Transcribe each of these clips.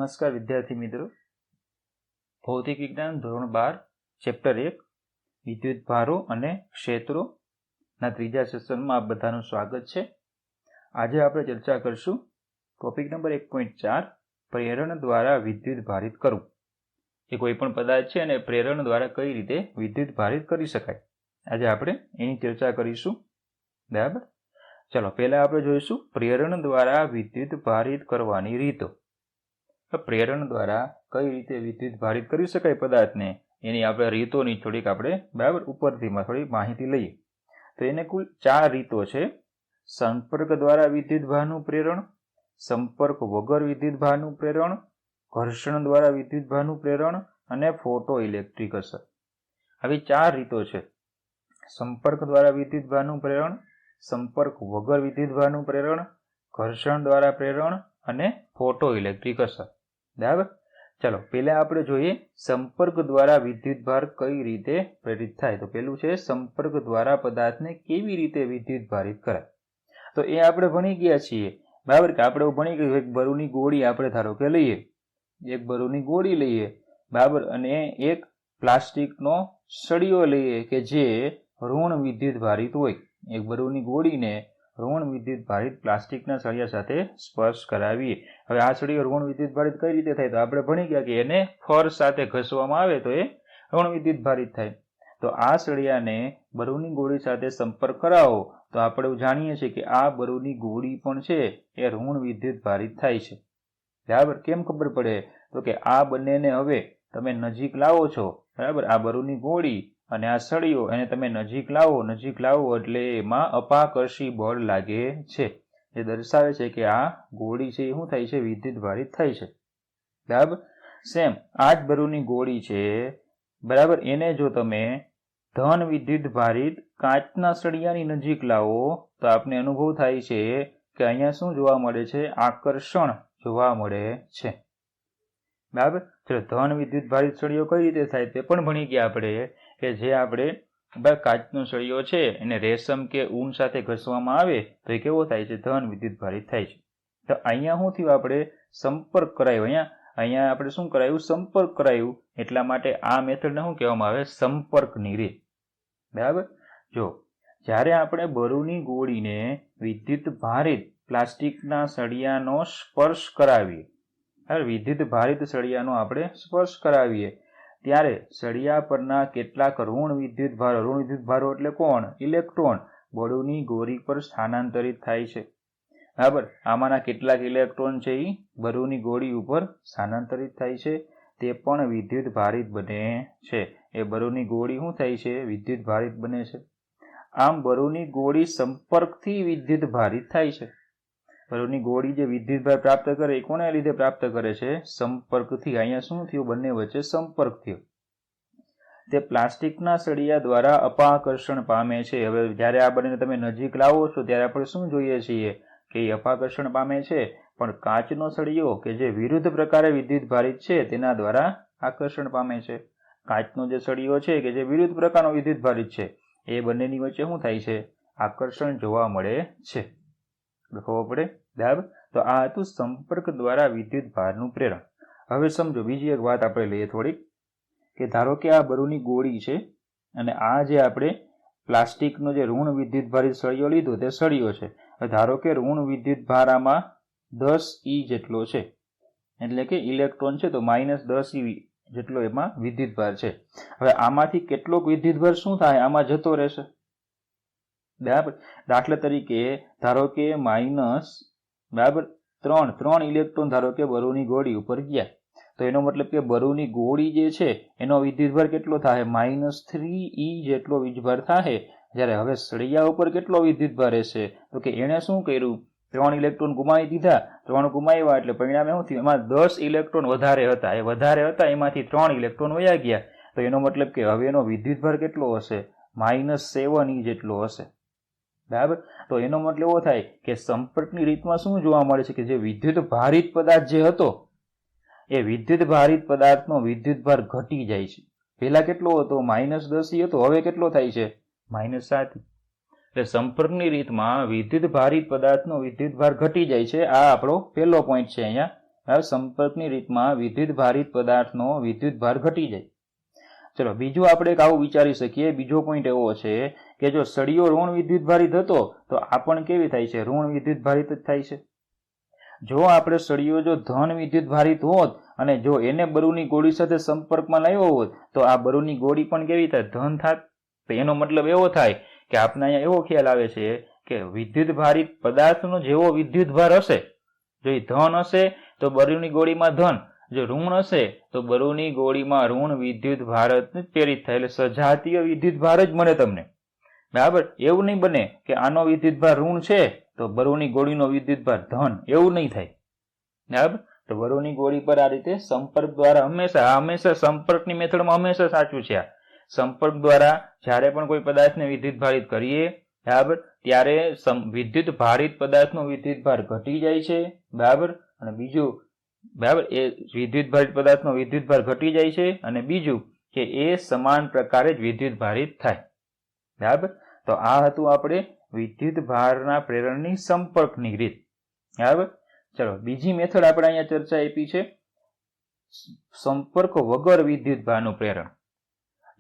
નમસ્કાર વિદ્યાર્થી મિત્રો, ભૌતિક વિજ્ઞાન ધોરણ 12 ચેપ્ટર 1 વિદ્યુત ભારો અને ક્ષેત્રોના ત્રીજા સેશનમાં આપ બધાનું સ્વાગત છે. આજે આપણે ચર્ચા કરશું ટોપિક નંબર 1.4 પ્રેરણ દ્વારા વિદ્યુત ભારિત કરવું. એ કોઈ પણ પદાર્થ છે અને પ્રેરણ દ્વારા કઈ રીતે વિદ્યુત ભારિત કરી શકાય, આજે આપણે એની ચર્ચા કરીશું. બરાબર, ચલો પહેલા આપણે જોઈશું પ્રેરણ દ્વારા વિદ્યુત ભારિત કરવાની રીતો. પ્રેરણ દ્વારા કઈ રીતે વિદ્યુત ભારિત કરી શકાય પદાર્થને, એની આપણે રીતોની થોડીક આપણે બરાબર ઉપરથી થોડી માહિતી લઈએ. તો એને કુલ 4 રીતો છે. સંપર્ક દ્વારા વિદ્યુત ભારનું પ્રેરણ, સંપર્ક વગર વિદ્યુત ભારનું પ્રેરણ, ઘર્ષણ દ્વારા વિદ્યુત ભારનું પ્રેરણ અને ફોટો ઇલેક્ટ્રિક અસર. આવી 4 રીતો છે. સંપર્ક દ્વારા વિદ્યુત ભારનું પ્રેરણ, સંપર્ક વગર વિદ્યુત ભારનું પ્રેરણ, ઘર્ષણ દ્વારા પ્રેરણ અને ફોટો ઇલેક્ટ્રિક અસર. બરાબર, ચલો પહેલા આપણે જોઈએ સંપર્ક દ્વારા વિદ્યુત ભાર કઈ રીતે પ્રેરિત થાય. તો પેલું છે સંપર્ક દ્વારા પદાર્થને કેવી રીતે વિદ્યુત ભારિત કરાય. તો એ આપણે ભણી ગયા છીએ. બરાબર, કે આપણે ભણી ગયું એક બરુની ગોળી આપણે ધારો કે લઈએ, એક બરુની ગોળી લઈએ, બરાબર, અને એક પ્લાસ્ટિકનો સળિયો લઈએ કે જે ઋણ વિદ્યુત ભારિત હોય. એક બરુની ગોળીને ઋણ વિદ્યુત ભારિત પ્લાસ્ટિકના સળિયા સાથે સ્પર્શ કરાવીએ. હવે આ સળિયો ઋણ વિદ્યુત ભારિત કઈ રીતે થાય, તો આપણે ભણી ગયા કે એને ફર સાથે ઘસવામાં આવે તો એ ઋણ વિદ્યુત ભારિત થાય. તો આ સળિયાને બરુની ગોળી સાથે સંપર્ક કરાવો તો આપણે જાણીએ છીએ કે આ બરુની ગોળી પણ છે એ ઋણ વિદ્યુત ભારિત થાય છે. બરાબર, કેમ ખબર પડે, તો કે આ બંનેને હવે તમે નજીક લાવો છો, બરાબર, આ બરુની ગોળી અને આ સળિયો એને તમે નજીક લાવો એટલે એમાં અપાકર્ષી બળ લાગે છે, જે દર્શાવે છે કે આ ગોળી છે એ શું થાય છે, વિદ્યુત ભારિત થાય છે. બરાબર, સેમ આ જ બરુની ગોળી છે, બરાબર, એને જો તમે ધન વિદ્યુત ભારિત કાચના સળિયાની નજીક લાવો તો આપને અનુભવ થાય છે કે અહીંયા શું જોવા મળે છે, આકર્ષણ જોવા મળે છે. બરાબર, ચલો ધન વિદ્યુત ભારિત સળિયો કઈ રીતે થાય તે પણ ભણી ગયા આપણે, કે જે આપણે કાચનો સળિયો છે એને રેશમ કે ઊન સાથે ઘસવામાં આવે તો એ કેવો થાય છે, ધન વિદ્યુત ભારિત થાય છે. તો અહીંયા શું થયું, આપણે સંપર્ક કરાયો, અહીંયા આપણે શું કરાયું, સંપર્ક કરાયું. એટલા માટે આ મેથડને શું કહેવામાં આવે, સંપર્કની રીત. બરાબર, જો જ્યારે આપણે બરુની ગોળીને વિદ્યુત ભારિત પ્લાસ્ટિકના સળિયાનો સ્પર્શ કરાવીએ, વિદ્યુત ભારિત સળિયાનો આપણે સ્પર્શ કરાવીએ ત્યારે સળિયા પરના કેટલાક ઋણ વિદ્યુત ભારો એટલે કોણ, ઇલેક્ટ્રોન બરુની ગોળી પર સ્થાનાંતરિત થાય છે. બરાબર, આમાંના કેટલાક ઇલેક્ટ્રોન છે એ બરુની ગોળી ઉપર સ્થાનાંતરિત થાય છે, તે પણ વિદ્યુત ભારિત બને છે. એ બરુની ગોળી શું થાય છે, વિદ્યુત ભારિત બને છે. આમ બરુની ગોળી સંપર્કથી વિદ્યુત ભારિત થાય છે. બરુની ગોળી જે વિદ્યુત ભાર પ્રાપ્ત કરે એ કોને લીધે પ્રાપ્ત કરે છે, સંપર્કથી. અહીંયા શું થયું, બંને વચ્ચે સંપર્ક થયો. તે પ્લાસ્ટિકના સળિયા દ્વારા અપાકર્ષણ પામે છે. હવે જ્યારે આ બંનેને તમે નજીક લાવો છો ત્યારે આપણે શું જોઈએ છીએ કે એ અપાકર્ષણ પામે છે, પણ કાચનો સળિયો કે જે વિરુદ્ધ પ્રકારે વિદ્યુત ભારિત છે તેના દ્વારા આકર્ષણ પામે છે. કાચનો જે સળિયો છે કે જે વિરુદ્ધ પ્રકારનો વિદ્યુત ભારિત છે એ બંનેની વચ્ચે શું થાય છે, આકર્ષણ જોવા મળે છે. ખબર પડે. બરાબર, તો આ હતું સંપર્ક દ્વારા વિદ્યુત ભારનું પ્રેરણ. હવે સમજો બીજી એક વાત આપણે લઈએ થોડીક, કે ધારો કે આ બરુની ગોળી છે અને આ જે આપણે પ્લાસ્ટિકનો જે ઋણ વિદ્યુત ભારિત સળિયો લીધો તે સળિયો છે. ધારો કે ઋણ વિદ્યુત ભાર આમાં 10 E જેટલો છે, એટલે કે ઇલેક્ટ્રોન છે તો -10 E જેટલો એમાં વિદ્યુત ભાર છે. હવે આમાંથી કેટલોક વિદ્યુત ભાર શું થાય, આમાં જતો રહેશે. બરાબર, દાખલા તરીકે ધારો કે -3 ઇલેક્ટ્રોન ધારો કે બરુની ગોળી ઉપર ગયા, તો એનો મતલબ કે બરુની ગોળી જે છે એનો વિદ્યુતભાર કેટલો થાય, -3 E જેટલો વીજભાર થાય. જ્યારે હવે સળિયા ઉપર કેટલો વિદ્યુતભાર રહેશે, તો કે એણે શું કર્યું, 3 ઇલેક્ટ્રોન ગુમાવી દીધા, 3 ગુમાવ્યા એટલે પરિણામે શું થયું, એમાં 10 ઇલેક્ટ્રોન વધારે હતા, એમાંથી 3 ઇલેક્ટ્રોન વયા ગયા. તો એનો મતલબ કે હવે એનો વિદ્યુતભાર કેટલો હશે, -7 E જેટલો હશે. બરાબર, તો એનો મતલબ એવો થાય કે સંપર્કની રીતમાં શું જોવા મળે છે કે જે વિદ્યુત ભારિત પદાર્થ જે હતો એ વિદ્યુત ભારિત પદાર્થનો વિદ્યુતભાર ઘટી જાય છે. પહેલા કેટલો હતો, -10 E હતો, હવે કેટલો થાય છે, -7 E. એટલે સંપર્કની રીતમાં વિદ્યુત ભારિત પદાર્થનો વિદ્યુતભાર ઘટી જાય છે. આ આપણો પહેલો પોઈન્ટ છે અહીંયા સંપર્કની રીતમાં વિદ્યુત ભારિત પદાર્થનો વિદ્યુત ભાર ઘટી જાય. ચલો બીજું આપણે એક આવું વિચારી શકીએ. બીજો પોઈન્ટ એવો છે કે જો સળિયો ઋણ વિદ્યુત ભારિત હતો તો આ પણ કેવી થાય છે? ઋણ વિદ્યુત ભારિત જ થાય છે. જો આપણે સળિયો જો ધન વિદ્યુત ભારિત હોત અને જો એને બરુની ગોળી સાથે સંપર્કમાં લાવ્યો હોત તો આ બરુની ગોળી પણ કેવી થાય? ધન થાત. તો એનો મતલબ એવો થાય કે આપણે અહીંયા એવો ખ્યાલ આવે છે કે વિદ્યુત ભારિત પદાર્થનો જેવો વિદ્યુત ભાર હશે, જો એ ધન હશે તો બરુની ગોળીમાં ધન, જો ઋણ હશે તો બરુની ગોળીમાં ઋણ વિદ્યુત ભાર જ પ્રેરિત થાય. એટલે સજાતીય વિદ્યુત ભાર જ મળે તમને. બરાબર? એવું નહીં બને કે આનો વિદ્યુત ભાર ઋણ છે તો બરુની ગોળીનો વિદ્યુત ભાર ધન, એવું નહીં થાય. બરાબર? તો બરુની ગોળી પર આ રીતે સંપર્ક દ્વારા હંમેશા સંપર્કની મેથડમાં હંમેશા સાચું છે. આ સંપર્ક દ્વારા જ્યારે પણ કોઈ પદાર્થને વિદ્યુત ભારિત કરીએ, બરાબર, ત્યારે વિદ્યુત ભારિત પદાર્થનો વિદ્યુત ભાર ઘટી જાય છે. બરાબર? અને બીજું, બરાબર, એ વિદ્યુત ભારિત પદાર્થનો વિદ્યુત ભાર ઘટી જાય છે અને બીજું કે એ સમાન પ્રકારે જ વિદ્યુત ભારિત થાય. બરાબર? તો આ હતું આપણે વિદ્યુત ભારના પ્રેરણની સંપર્કની રીત. બરાબર? ચલો બીજી મેથડ આપણે અહીંયા ચર્ચા આપી છે સંપર્ક વગર વિદ્યુત ભારનું પ્રેરણ.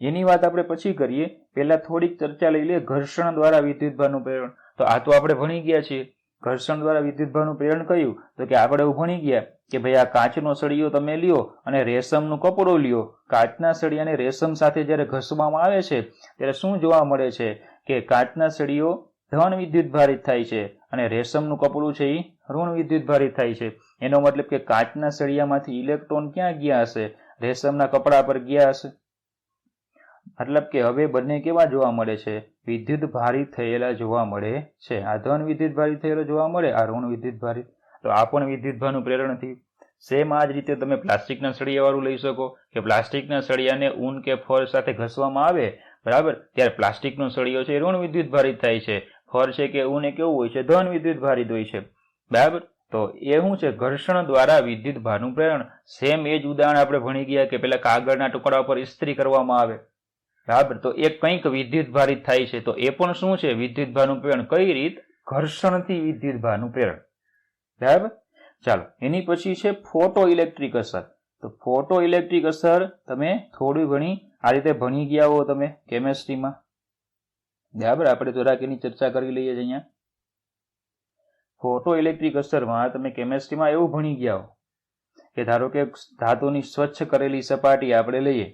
એની વાત આપણે પછી કરીએ. પહેલા થોડીક ચર્ચા લઈ લઈએ ઘર્ષણ દ્વારા વિદ્યુત ભારનું પ્રેરણ. તો આ તો આપણે ભણી ગયા છીએ. ઘર્ષણ દ્વારા વિદ્યુત ભારનું પ્રેરણ કયું? તો કે આપણે એવું ભણી ગયા કે ભાઈ આ કાચનો સળિયો તમે લ્યો અને રેશમનું કપડું લ્યો. કાચના સળિયાને રેશમ સાથે જ્યારે ઘસવામાં આવે છે ત્યારે શું જોવા મળે છે કે કાચના સળિયો ધન વિદ્યુત ભારિત થાય છે અને રેશમનું કપડું છે એ ઋણ વિદ્યુત ભારિત થાય છે. એનો મતલબ કે કાચના સળિયામાંથી ઇલેક્ટ્રોન ક્યાં ગયા હશે? રેશમના કપડા પર ગયા હશે. મતલબ કે હવે બંને કેવા જોવા મળે છે? વિદ્યુત ભારિત થયેલા જોવા મળે છે. આ ધન વિદ્યુત ભારિત થયેલો જોવા મળે, આ ઋણ વિદ્યુત ભારિત. તો આ પણ વિદ્યુત ભારનું પ્રેરણ થયું. સેમ આ જ રીતે તમે પ્લાસ્ટિકના સળિયા વાળું લઈ શકો કે પ્લાસ્ટિકના સળિયાને ઊન કે ફર સાથે ઘસવામાં આવે, બરાબર, ત્યારે પ્લાસ્ટિકનો સળિયો છે ઋણ વિદ્યુત ભારિત થાય છે. ફર છે કે ઊન એ કેવું હોય છે? ધન વિદ્યુત ભારિત હોય છે. બરાબર? તો એ શું છે? ઘર્ષણ દ્વારા વિદ્યુત ભારનું પ્રેરણ. સેમ એ જ ઉદાહરણ આપણે ભણી ગયા કે પેલા કાગળના ટુકડા પર ઇસ્ત્રી કરવામાં આવે, બરાબર, તો એ કંઈક વિદ્યુત ભારિત થાય છે. તો એ પણ શું છે? વિદ્યુત ભારનું પ્રેરણ. કઈ રીત? ઘર્ષણથી વિદ્યુત ભારનું પ્રેરણ. બરાબર? ચાલો એની પછી છે ફોટો ઇલેક્ટ્રિક અસર. તો ફોટો ઇલેક્ટ્રિક અસર તમે થોડી ઘણી આ રીતે ભણી ગયા હો તમે કેમેસ્ટ્રીમાં. બરાબર? આપણે થોડાક એની ચર્ચા કરી લઈએ છીએ અહીંયા. ફોટો ઇલેક્ટ્રિક અસરમાં તમે કેમેસ્ટ્રીમાં એવું ભણી ગયા હો કે ધારો કે ધાતુની સ્વચ્છ કરેલી સપાટી આપણે લઈએ,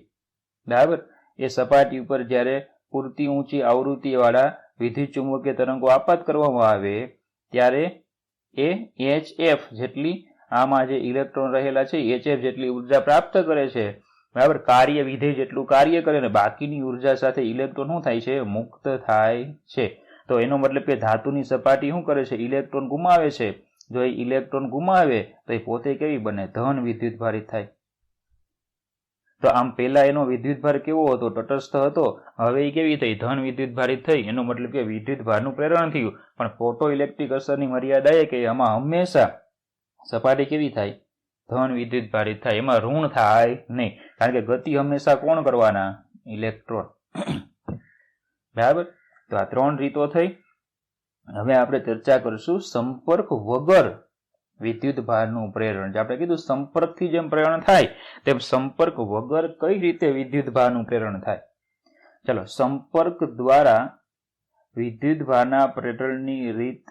બરાબર, એ સપાટી ઉપર જ્યારે પૂરતી ઊંચી આવૃત્તિ વાળા વિદ્યુત ચુંબકીય તરંગો આપાત કરવામાં આવે ત્યારે એ HF જેટલી આમાં જે ઇલેક્ટ્રોન રહેલા છે HF જેટલી ઉર્જા પ્રાપ્ત કરે છે. બરાબર? કાર્ય વિધેય જેટલું કાર્ય કરે ને બાકીની ઉર્જા સાથે ઇલેક્ટ્રોન શું થાય છે? મુક્ત થાય છે. તો એનો મતલબ કે ધાતુની સપાટી શું કરે છે? ઇલેક્ટ્રોન ગુમાવે છે. જો એ ઇલેક્ટ્રોન ગુમાવે તો એ પોતે કેવી બને? ધન વિદ્યુત ભારિત થાય. તો આમ પેલા એનો વિદ્યુત ભાર કેવો હતો? તટસ્થ હતો. હવે એ કેવી થઈ? ધન વિદ્યુત ભારિત થઈ. એનો મતલબ કે વિદ્યુત ભારનું પ્રેરણ થયું. પણ ફોટો ઇલેક્ટ્રિક અસરની મર્યાદા એ કે આમાં હંમેશા સપાટી કેવી થાય? ધન વિદ્યુત ભારિત થાય. એમાં ઋણ થાય નહીં, કારણ કે ગતિ હંમેશા કોણ કરવાના? ઇલેક્ટ્રોન. બરાબર? તો આ ત્રણ રીતો થઈ. હવે આપણે ચર્ચા કરીશું સંપર્ક વગર વિદ્યુત ભારનું પ્રેરણ. જે આપણે કીધું સંપર્કથી જેમ પ્રેરણ થાય તેમ સંપર્ક વગર કઈ રીતે વિદ્યુત ભારનું પ્રેરણ થાય. ચલો સંપર્ક દ્વારા વિદ્યુત ભારના પ્રેરણની રીત.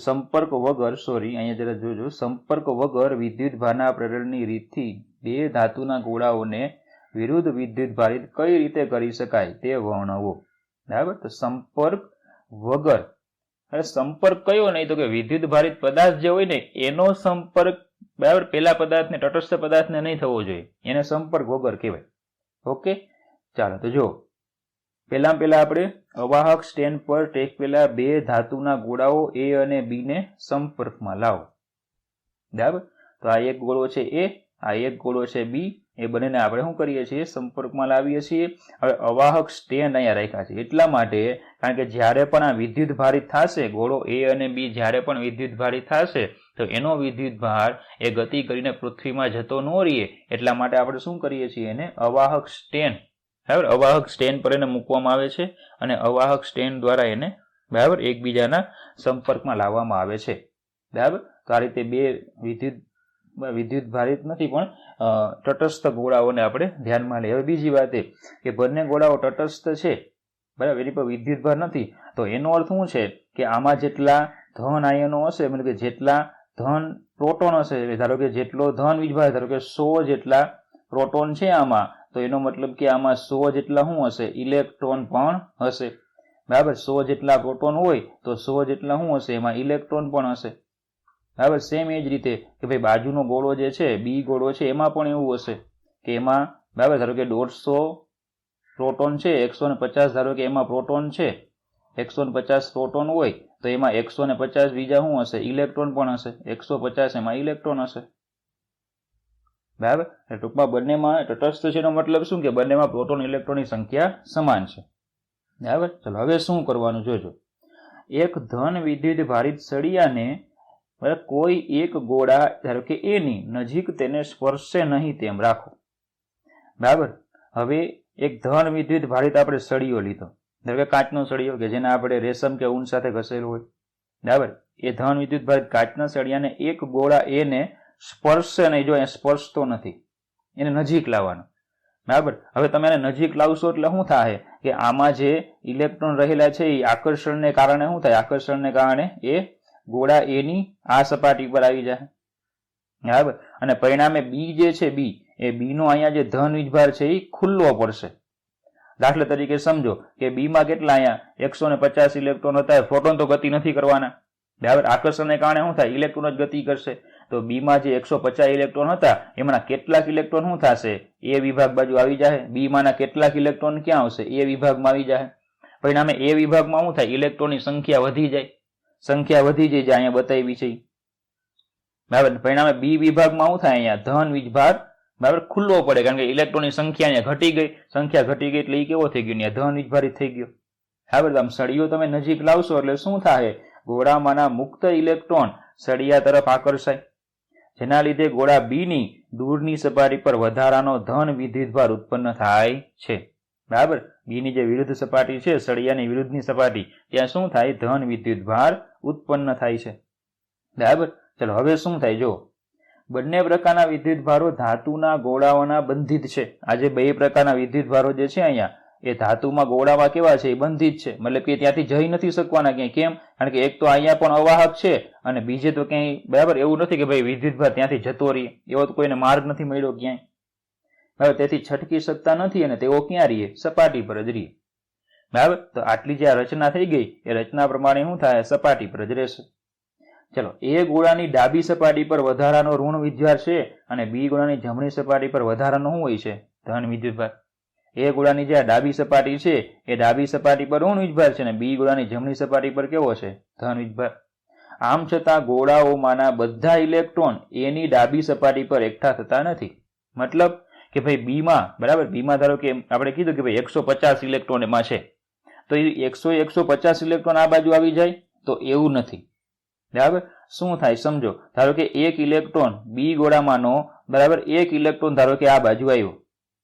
સંપર્ક વગર, અહીંયા જરા જોજો, સંપર્ક વગર વિદ્યુત ભારના પ્રેરણની રીતથી બે ધાતુના ગોળાઓને વિરુદ્ધ વિદ્યુત ભારિત કઈ રીતે કરી શકાય તે વર્ણવો. બરાબર? તો સંપર્ક વગર. હવે સંપર્ક કયો? નહીં તો કે વિદ્યુત ભારિત પદાર્થ જે હોય ને એનો સંપર્ક, બરાબર, પેલા પદાર્થને, તટસ્થ પદાર્થને નહીં થવો જોઈએ. એને સંપર્ક વગર કહેવાય. ઓકે, ચાલો તો જો પહેલા આપણે અવાહક સ્ટેન્ડ પર ટેકવેલા બે ધાતુના ગોળાઓ A અને B ને સંપર્કમાં લાવો. બરાબર? તો આ એક ગોળો છે A, આ એક ગોળો છે B. એ બંનેને આપણે શું કરીએ છીએ? સંપર્કમાં લાવીએ છીએ. હવે અવાહક સ્ટેન્ડ અહીંયા રાખ્યા છે એટલા માટે કારણ કે જ્યારે પણ આ વિદ્યુત ભારિત થશે, ગોળો A અને B જ્યારે પણ વિદ્યુત ભારિત થશે તો એનો વિદ્યુત ભાર એ ગતિ કરીને પૃથ્વીમાં જતો ન રહીએ એટલા માટે આપણે શું કરીએ છીએ? એને અવાહક સ્ટેન્ડ, બરાબર, અવાહક સ્ટેન્ડ પર એને મૂકવામાં આવે છે અને અવાહક સ્ટેન્ડ દ્વારા એને, બરાબર, એકબીજાના સંપર્કમાં લાવવામાં આવે છે. બરાબર? તો આ રીતે બે વિદ્યુત વિદ્યુત ભારિત નથી પણ તટસ્થ ગોળાઓને આપણે ધ્યાનમાં લઈએ. હવે બીજી વાત એ કે બંને ગોળાઓ તટસ્થ છે, બરાબર, એની પર વિદ્યુત ભાર નથી, તો એનો અર્થ શું છે કે આમાં જેટલા ધન આયનો હશે, મતલબ કે જેટલા ધન પ્રોટોન હશે, ધારો કે જેટલો ધન વીજભાર, ધારો કે 100 જેટલા પ્રોટોન છે આમાં, તો એનો મતલબ કે આમાં 100 જેટલા શું હશે, ઇલેક્ટ્રોન પણ હશે. બરાબર, 100 જેટલા પ્રોટોન હોય તો 100 જેટલા શું હશે, એમાં ઇલેક્ટ્રોન પણ હશે. બરાબર, સેમ એ જ રીતે કે ભાઈ બાજુનો ગોળો જે છે, બી ગોળો છે, એમાં પણ એવું હશે કે એમાં, બરાબર, ધારો કે 150 પ્રોટોન છે, 150 ધારો કે એમાં પ્રોટોન છે, 150 પ્રોટોન હોય તો એમાં 150 બીજા શું હશે, ઇલેક્ટ્રોન પણ હશે, 150 એમાં ઇલેક્ટ્રોન હશે. બરાબર, ટૂંકમાં બંનેમાં તટસ્થ છે એનો મતલબ શું કે બંનેમાં પ્રોટોન ઇલેક્ટ્રોનની સંખ્યા સમાન છે. બરાબર, ચલો હવે શું કરવાનું જોજો. એક ધન વિદ્યુત ભારિત સળિયાને કોઈ એક ગોળા ધારો કે એની નજીક તેને સ્પર્શે નહીં તેમ રાખો. બરાબર, હવે એક ધન વિદ્યુત ભારિત આપણે સળિયો લીધો, ધારો કે કાચનો સળિયો કે જેને આપણે રેશમ કે ઊન સાથે ઘસેલું હોય. બરાબર, એ ધન વિદ્યુત ભારિત કાચના સળિયાને એક ગોળા એને સ્પર્શે નહીં, જો એ સ્પર્શતો નથી, એને નજીક લાવવાનો. બરાબર, હવે તમે એને નજીક લાવશો એટલે શું થાય કે આમાં જે ઇલેક્ટ્રોન રહેલા છે એ આકર્ષણને કારણે શું થાય, આકર્ષણને કારણે એ ગોળા એની આ સપાટી પર આવી જાય. બરાબર, અને પરિણામે બી જે છે, બી એ બીનો અહીંયા જે ધન વીજભાર છે એ ખુલ્લો પડશે. દાખલા તરીકે સમજો કે બીમાં કેટલા અહીંયા 150 ઇલેક્ટ્રોન હતા, પ્રોટોન તો ગતિ નથી કરવાના. બરાબર, આકર્ષણને કારણે શું થાય, ઇલેક્ટ્રોન જ ગતિ કરશે. તો બીમાં જે 150 ઇલેક્ટ્રોન હતા એમાંના કેટલાક ઇલેક્ટ્રોન શું થશે, એ વિભાગ બાજુ આવી જાય. બીમાંના કેટલાક ઇલેક્ટ્રોન ક્યાં આવશે, એ વિભાગમાં આવી જાય. પરિણામે એ વિભાગમાં શું થાય, ઇલેક્ટ્રોનની સંખ્યા વધી જાય. સંખ્યા વધી જાય જે અહીંયા બતાવી છે. બરાબર, પરિણામે બી વિભાગમાં શું થાય, અહીંયા ધન વીજભાર, બરાબર, ખુલ્લો પડે, કારણ કે ઇલેક્ટ્રોનની સંખ્યા અહીંયા ઘટી ગઈ. સંખ્યા ઘટી ગઈ એટલે એ કેવો થઈ ગયો, ધન વીજભારિત થઈ ગયો. બરાબર, આમ સળિયો તમે નજીક લાવશો એટલે શું થાય, ગોળામાંના મુક્ત ઇલેક્ટ્રોન સળિયા તરફ આકર્ષાય, જેના લીધે ગોળા બીની દૂરની સપાટી પર વધારાનો ધન વિદ્યુતભાર ઉત્પન્ન થાય છે. બરાબર, બીની જે વિરુદ્ધ સપાટી છે, સળિયાની વિરુદ્ધની સપાટી, ત્યાં શું થાય, ધન વિદ્યુતભાર ઉત્પન્ન થાય છે. બરાબર, ચલો હવે શું થાય, જો બંને પ્રકારના વિદ્યુતભારો ધાતુના ગોળાઓના બંધિત છે. આ જે બે પ્રકારના વિદ્યુતભારો જે છે અહીંયા એ ધાતુમાં ગોળામાં કેવા છે, એ બંધિત છે, મતલબ કે ત્યાંથી જઈ નથી શકવાના ક્યાંય. કેમ, કારણ કે એક તો અહીંયા પણ અવાહક છે અને બીજે તો ક્યાંય, બરાબર, એવું નથી કે ભાઈ વિદ્યુતભાર ત્યાંથી જતો રહે, એવો તો કોઈને માર્ગ નથી મળ્યો ક્યાંય. બરાબર, તેથી છટકી શકતા નથી અને તેઓ ક્યાં રહીએ, સપાટી પર જ રહીએ. બરાબર, તો આટલી જે રચના થઈ ગઈ એ રચના પ્રમાણે શું થાય, સપાટી પર જ રહેશે. ચલો, એ ગોળાની ડાબી સપાટી પર વધારાનો ઋણ વિદ્યુતભાર છે અને બી ગોળાની જમણી સપાટી પર વધારાનો શું હોય છે, ધન વિદ્યુતભાર. એ ગોળાની જે ડાબી સપાટી છે એ ડાબી સપાટી પર ઋણ વિદ્યુતભાર છે અને બી ગોળાની જમણી સપાટી પર કેવો છે, ધન વિદ્યુતભાર. આમ છતાં ગોળાઓમાંના બધા ઇલેક્ટ્રોન એની ડાબી સપાટી પર એકઠા થતા નથી. મતલબ કે ભાઈ બીમાં, બરાબર, બીમાં ધારો કે આપણે કીધું કે ભાઈ 150 ઇલેક્ટ્રોન એમાં છે, તો એ 150 ઇલેક્ટ્રોન આ બાજુ આવી જાય, તો એવું નથી. બરાબર, શું થાય સમજો, ધારો કે એક ઇલેક્ટ્રોન બી ગોળામાંનો, બરાબર, એક ઇલેક્ટ્રોન ધારો કે આ બાજુ આવ્યો.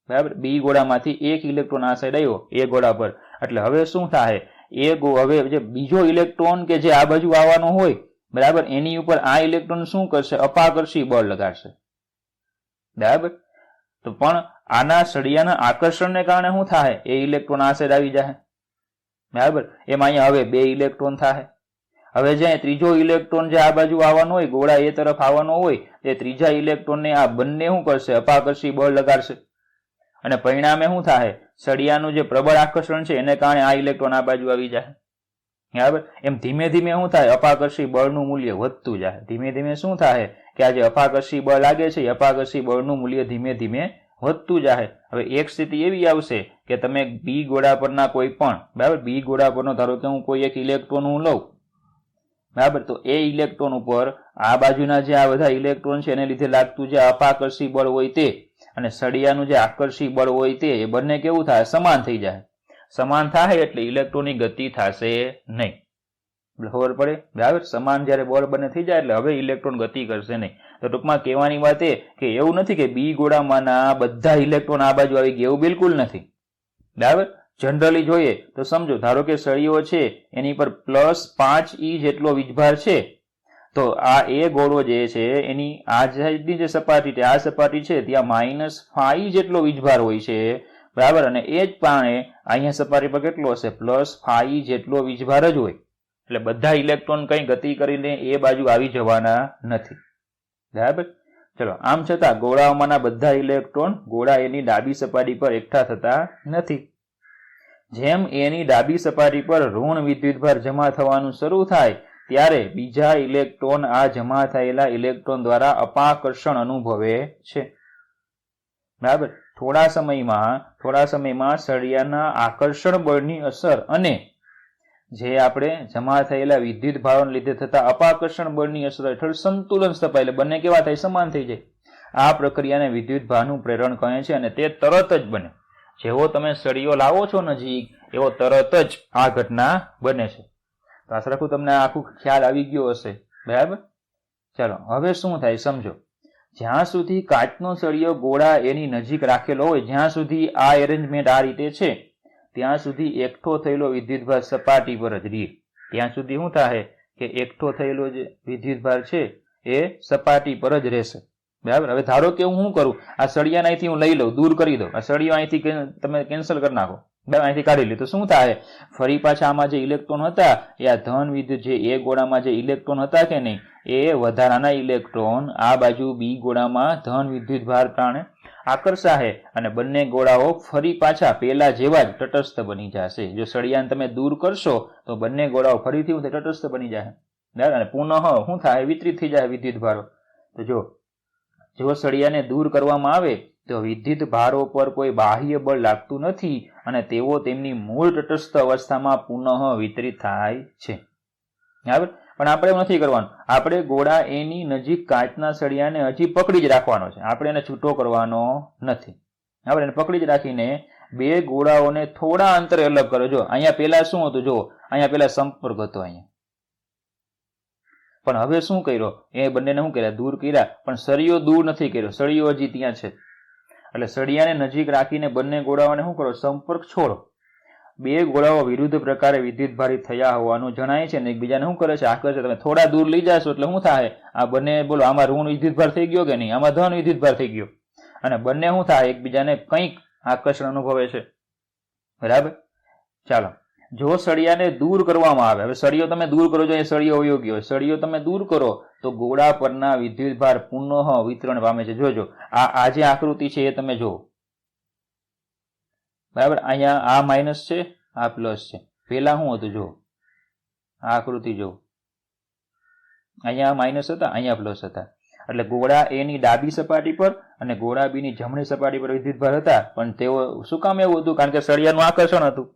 બરાબર, બી ગોળામાંથી એક ઇલેક્ટ્રોન આ સાઈડ આવ્યો એ ગોળા પર, એટલે હવે શું થાય, હવે જે બીજો ઇલેક્ટ્રોન કે જે આ બાજુ આવવાનો હોય, બરાબર, એની ઉપર આ ઇલેક્ટ્રોન શું કરશે, અપાકર્ષી બળ લગાડશે. બરાબર, તો પણ આના સળિયાના આકર્ષણને કારણે શું થાય, એ ઇલેક્ટ્રોન આ સાઈડ આવી જાય. બરાબર, એમાં અહીંયા હવે બે ઇલેક્ટ્રોન થાય. હવે જ્યાં ત્રીજો ઇલેક્ટ્રોન જે આ બાજુ આવવાનો હોય, ગોળા એ તરફ આવવાનો હોય, તે ત્રીજા ઇલેક્ટ્રોનને આ બંને શું કરશે, અપાકર્ષી બળ લગાડશે. અને પરિણામે શું થાય, સળિયાનું જે પ્રબળ આકર્ષણ છે એને કારણે આ ઇલેક્ટ્રોન આ બાજુ આવી જાય. બરાબર, એમ ધીમે ધીમે શું થાય, અપાકર્ષી બળનું મૂલ્ય વધતું જાય. ધીમે ધીમે શું થાય કે આ જે અપાકર્ષી બળ લાગે છે એ અપાકર્ષી બળનું મૂલ્ય ધીમે ધીમે વધતું જાય. હવે એક સ્થિતિ એવી આવશે કે તમે બી ગોળા પરના કોઈ પણ, બરાબર, બી ગોળા પરનો ધારો કે હું કોઈ એક ઇલેક્ટ્રોન હું લઉં, બરાબર, તો એ ઇલેક્ટ્રોન ઉપર આ બાજુના જે આ બધા ઇલેક્ટ્રોન છે એને લીધે લાગતું જે અપાકર્ષી બળ હોય તે અને સળિયાનું જે આકર્ષી બળ હોય તે, એ બંને કેવું થાય, સમાન થઈ જાય. સમાન થાય એટલે ઇલેક્ટ્રોનની ગતિ થશે નહીં. ખબર પડે, બરાબર, સમાન જયારે બળ બંને થઈ જાય એટલે હવે ઇલેક્ટ્રોન ગતિ કરશે નહીં. તો ટૂંકમાં કહેવાની વાત એ કે એવું નથી કે બી ગોળામાંના બધા ઇલેક્ટ્રોન આ બાજુ આવી ગયા, એવું બિલકુલ નથી. બરાબર, જનરલી જોઈએ તો સમજો, ધારો કે સળિયો છે એની પર +5e જેટલો વીજભાર છે, તો આ એ ગોળો જે છે એની આ સાઈડની જે સપાટી છે, આ સપાટી છે ત્યાં -5 જેટલો વીજભાર હોય છે, બરાબર, અને એ જ પાણે અહીંયા સપાટી પર કેટલો હશે, +5 જેટલો વીજભાર જ હોય. એટલે બધા ઇલેક્ટ્રોન કઈ ગતિ કરીને એ બાજુ આવી જવાના નથી, બરાબર. ચલો, આમ છતાં ગોળાઓમાંના બધા ઇલેક્ટ્રોન ગોળા એની ડાબી સપાટી પર એકઠા થતા નથી. જેમ એની ડાબી સપાટી પર ઋણ વિદ્યુતભાર જમા થવાનું શરૂ થાય ત્યારે બીજા ઇલેક્ટ્રોન આ જમા થયેલા ઇલેક્ટ્રોન દ્વારા અપાકર્ષણ અનુભવે છે, બરાબર. થોડા સમયમાં સળિયાના આકર્ષણ બળની અસર અને જે આપણે જમા થયેલા વિદ્યુત ભારોને લીધે થતા અપાકર્ષણ બળની અસર હેઠળ સંતુલન સ્થપાય, એટલે બંને કેવા થાય, સમાન થઈ જાય. આ પ્રક્રિયાને વિદ્યુત ભારનું પ્રેરણ કહે છે અને તે તરત જ બને. જેવો તમે સળિયો લાવો છો નજીક એવો તરત જ આ ઘટના બને છે. તો આશા રાખું તમને આખું ખ્યાલ આવી ગયો હશે, બરાબર. ચાલો, હવે શું થાય સમજો. જ્યાં સુધી કાચનો સળિયો ગોળા એની નજીક રાખેલો હોય, જ્યાં સુધી આ એરેન્જમેન્ટ આ રીતે છે, ત્યાં સુધી એકઠો થયેલો વિદ્યુતભાર સપાટી પર જ રહે. ત્યાં સુધી શું થાય કે એકઠો થયેલો જે વિદ્યુતભાર છે એ સપાટી પર જ રહેશે, બરાબર. હવે ધારો કે હું શું કરું, આ સળિયાને અહીંથી હું લઈ લઉં, દૂર કરી દઉં, આ સળિયો અહીંથી તમે કેન્સલ કરી નાખો, અહીંથી કાઢી લે, તો શું થાય, ફરી પાછા આમાં જે ઇલેક્ટ્રોન હતા એ આ ધન વિદ્યુત જે એ ગોળામાં જે ઇલેક્ટ્રોન હતા કે નહીં, એ વધારાના ઇલેક્ટ્રોન આ બાજુ બી ગોળામાં ધન વિદ્યુતભાર પ્રાણે આકર્ષાશે અને બંને ગોળાઓ ફરી પાછા પેલા જેવા જ તટસ્થ બની જશે. જો સળિયાને તમે દૂર કરશો તો બંને ગોળાઓ ફરીથી તટસ્થ બની જાય, બરાબર, અને પુનઃ શું થાય, વિતરિત થઈ જાય વિદ્યુતભારો. તો જો સળિયાને દૂર કરવામાં આવે તો વિદ્યુત ભારો પર કોઈ બાહ્ય બળ લાગતું નથી અને તેઓ તેમની મૂળ તટસ્થ અવસ્થામાં પુનઃ વિતરિત થાય છે, બરાબર. પણ આપણે એવું નથી કરવાનું, આપણે ગોળા એની નજીક કાચના સળિયાને હજી પકડી જ રાખવાનો છે, આપણે એને છૂટો કરવાનો નથી, બરાબર. એને પકડી જ રાખીને બે ગોળાઓને થોડા અંતરે અલગ કરો. જો અહીંયા પેલા શું હતું, જો અહીંયા પેલા સંપર્ક હતો અહીંયા, પણ હવે શું કર્યો, એ બંનેને શું કર્યા, દૂર કર્યા, પણ સળિયો દૂર નથી કર્યો, સળિયો હજી ત્યાં છે. એટલે સળિયાને નજીક રાખીને બંને ગોળાઓને શું કરો, સંપર્ક છોડો. બે ગોળાઓ વિરુદ્ધ પ્રકારે વિદ્યુતભારિત થયા હોવાનું જણાય છે અને એકબીજાને શું કરે છે, આકર્ષે. તમે થોડા દૂર લઈ જશો એટલે શું થાય, આ બંને બોલો, આમાં ઋણ વિદ્યુતભાર થઈ ગયો કે નહીં, આમાં ધન વિદ્યુતભાર થઈ ગયો, અને બંને શું થાય, એકબીજાને કંઈક આકર્ષણ અનુભવે છે, બરાબર. ચાલો, જો સળિયાને દૂર કરવામાં આવે, હવે સળિયો તમે દૂર કરો, જો એ સળિયો અયોગ્ય હોય, સળિયો તમે દૂર કરો તો ગોળા પરના વિદ્યુતભાર પુનઃ વિતરણ પામે છે. જોજો આ જે આકૃતિ છે એ તમે જુઓ, બરાબર. અહીંયા આ માઇનસ છે, આ પ્લસ છે. પેલા શું હતું, જો આ આકૃતિ જો, અહીંયા માઇનસ હતા, અહીંયા પ્લસ હતા. એટલે ગોળા એની ડાબી સપાટી પર અને ગોળા બી ની જમણી સપાટી પર વિદ્યુતભાર હતા, પણ તેઓ શું કામ એવું હતું, કારણ કે સળિયાનું આકર્ષણ હતું.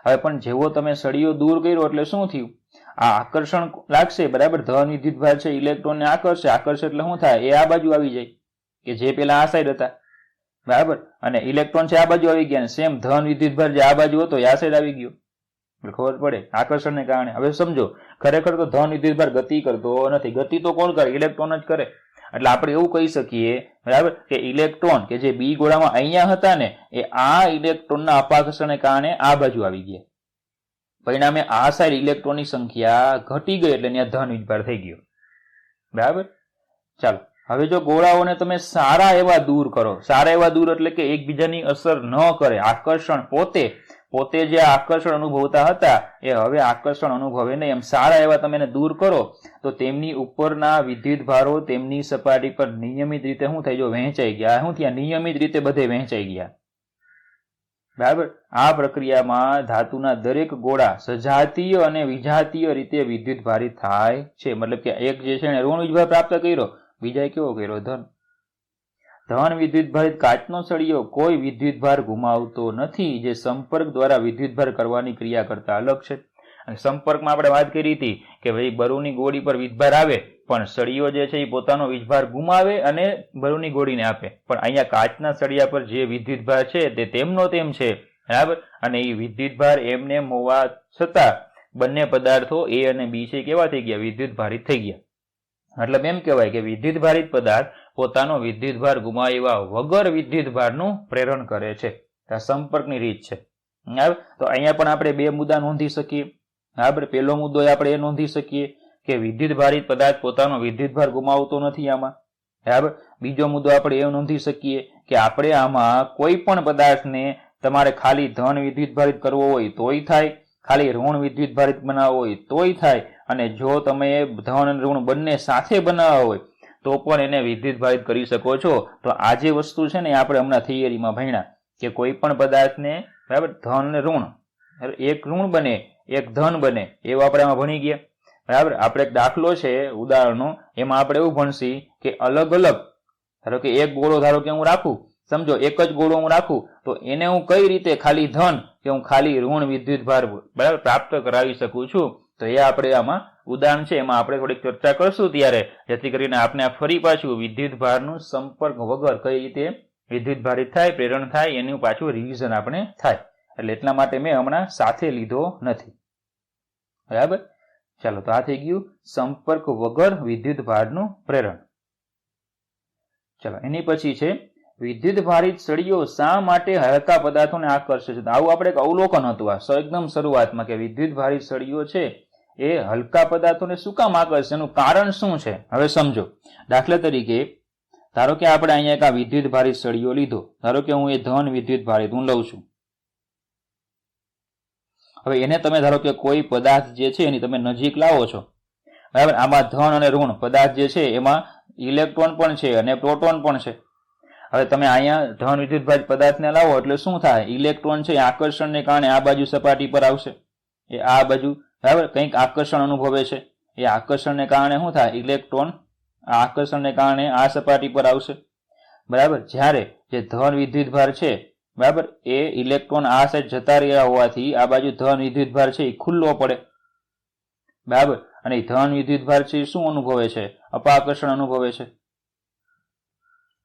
હવે પણ જેવો તમે સળિયો દૂર કર્યો એટલે શું થયું, આ આકર્ષણ લાગશે, બરાબર. ધન વિદ્યુતભાર છે ઇલેક્ટ્રોનને આકર્ષે એટલે શું થાય, એ આ બાજુ આવી જાય, કે જે પેલા આ સાઈડ હતા, બરાબર. અને ઇલેક્ટ્રોન છે આ બાજુ આવી ગયા, સેમ ધન વિદ્યુતભાર જે આ બાજુ હતો એ આ સાઈડ આવી ગયો, ખબર પડે આકર્ષણને કારણે. હવે સમજો, ખરેખર તો ધન વિદ્યુતભાર ગતિ કરતો નથી, ગતિ તો કોણ કરે, ઇલેક્ટ્રોન જ કરે. એટલે આપણે એવું કહી શકીએ, બરાબર, કે ઇલેક્ટ્રોન કે જે બી ગોળામાં અહીંયા હતા ને, એ આ ઇલેક્ટ્રોનના અપાકર્ષણને કારણે આ બાજુ આવી ગયા. પરિણામે આ સાઈડ ઇલેક્ટ્રોનની સંખ્યા ઘટી ગઈ એટલે ત્યાં ધન વિદ્યુતભાર થઈ ગયો, બરાબર. ચાલો, હવે જો ગોળાઓને તમે સારા એવા દૂર કરો, સારા એવા દૂર એટલે કે એકબીજાની અસર ન કરે, આકર્ષણ પોતે જે આકર્ષણ અનુભવતા હતા એ હવે આકર્ષણ અનુભવે નહીં, એમ સારા એવા તમે એને દૂર કરો તો તેમની ઉપરના વિદ્યુતભારો તેમની સપાટી પર નિયમિત રીતે શું થાય, જો વહેંચાઈ ગયા, શું થયા, નિયમિત રીતે બધે વહેંચાઈ ગયા, બરાબર. આ પ્રક્રિયામાં ધાતુના દરેક ગોળા સજાતીય અને વિજાતીય રીતે વિદ્યુતભારિત થાય છે. મતલબ કે એક જે છે એને ઋણ વિદ્યુતભાર પ્રાપ્ત કર્યો, બીજાએ કેવો કર્યો, ધન વિદ્યુતભારિત કાચનો સળિયો કોઈ વિદ્યુતભાર ગુમાવતો નથી, જે સંપર્ક દ્વારા વિદ્યુતભાર કરવાની ક્રિયા કરતા અલગ છે. અને સંપર્કમાં આપણે વાત કરી હતી કે ભાઈ બરુની ગોળી પર વીજભાર આવે પણ સળિયો જે છે એ પોતાનો વીજભાર ગુમાવે અને બરુની ગોળીને આપે, પણ અહીંયા કાચના સળિયા પર જે વિદ્યુતભાર છે તે તેમનો તેમ છે, બરાબર. અને એ વિદ્યુતભાર એમને હોવા છતાં બંને પદાર્થો એ અને બી છે કેવા થઈ ગયા, વિદ્યુતભારિત થઈ ગયા. મતલબ એમ કહેવાય કે વિદ્યુતભારિત પદાર્થ પોતાનો વિદ્યુતભાર ગુમાવ્યા વગર વિદ્યુતભારનું પ્રેરણ કરે છે. આ સંપર્કની રીત છે, બરાબર. તો અહીંયા પણ આપણે બે મુદ્દા નોંધી શકીએ, બરાબર. પહેલો મુદ્દો આપણે એ નોંધી શકીએ કે વિદ્યુત ભારિત પદાર્થ પોતાનો વિદ્યુત ભાર ગુમાવતો નથી આમાં. બરાબર. બીજો મુદ્દો આપણે એવું નોંધી શકીએ કે આપણે આમાં કોઈ પણ પદાર્થને તમારે ખાલી ધન વિદ્યુત ભારિત કરવો હોય તોય થાય, ખાલી ઋણ વિદ્યુત ભારિત બનાવવો હોય તોય થાય, અને જો તમે ધન અને ઋણ બંને સાથે બનાવવા હોય તો પણ એને વિદ્યુત ભારિત કરી શકો છો. તો આ જે વસ્તુ છે ને આપણે હમણાં થિયરીમાં ભણ્યા કે કોઈ પણ પદાર્થને બરાબર ધન અને ઋણ, એક ઋણ બને એક ધન બને એવું આપણે આમાં ભણી ગયા. બરાબર. આપણે એક દાખલો છે ઉદાહરણનો, એમાં આપણે એવું ભણશી કે અલગ અલગ, ધારો કે એક ગોળો ધારો કે હું રાખું, સમજો એક જ ગોળો હું રાખું તો એને હું કઈ રીતે ખાલી ધન કે હું ખાલી ઋણ વિદ્યુત ભાર બરાબર પ્રાપ્ત કરાવી શકું છું. તો એ આપણે આમાં ઉદાહરણ છે એમાં આપણે થોડીક ચર્ચા કરશું ત્યારે, જેથી કરીને આપણે ફરી પાછું વિદ્યુત ભારનું સંપર્ક વગર કઈ રીતે વિદ્યુત ભારિત થાય, પ્રેરણ થાય, એનું પાછું રિવિઝન આપણે થાય. એટલે એટલા માટે મેં હમણાં સાથે લીધો નથી. બરાબર. ચાલો, તો આ થઈ ગયું સંપર્ક વગર વિદ્યુત ભારનું પ્રેરણ. ચાલો, એની પછી છે વિદ્યુત ભારિત સળીઓ શા માટે હલકા પદાર્થોને આકર્ષે છે. આવું આપણે એક અવલોકન હતું આ એકદમ શરૂઆતમાં કે વિદ્યુત ભારિત સળીઓ છે એ હલકા પદાર્થોને શું કામ આકર્ષે, એનું કારણ શું છે. હવે સમજો, દાખલા તરીકે ધારો કે આપણે અહીંયા એક આ વિદ્યુત ભારિત સળીઓ લીધો, ધારો કે હું એ ધન વિદ્યુત ભારિત હું લઉં છું. હવે એને તમે ધારો કે કોઈ પદાર્થ જે છે એની તમે નજીક લાવો છો, બરાબર. આમાં ધન અને ઋણ પદાર્થ જે છે એમાં ઇલેક્ટ્રોન પણ છે અને પ્રોટોન પણ છે. હવે તમે અહીંયા ધન વિદ્યુત ભારિત પદાર્થને લાવો એટલે શું થાય, ઇલેક્ટ્રોન છે આકર્ષણને કારણે આ બાજુ સપાટી પર આવશે, એ આ બાજુ બરાબર કંઈક આકર્ષણ અનુભવે છે, એ આકર્ષણને કારણે શું થાય, ઇલેક્ટ્રોન આકર્ષણને કારણે આ સપાટી પર આવશે. બરાબર. જ્યારે જે ધન વિદ્યુત ભાર છે બરાબર એ ઇલેક્ટ્રોન આ સાઈડ જતા રહ્યા હોવાથી આ બાજુ ધન વિદ્યુત ભાર છે એ ખુલ્લો પડે. બરાબર. અને ધન વિદ્યુત ભાર છે એ શું અનુભવે છે, અપાકર્ષણ અનુભવે છે.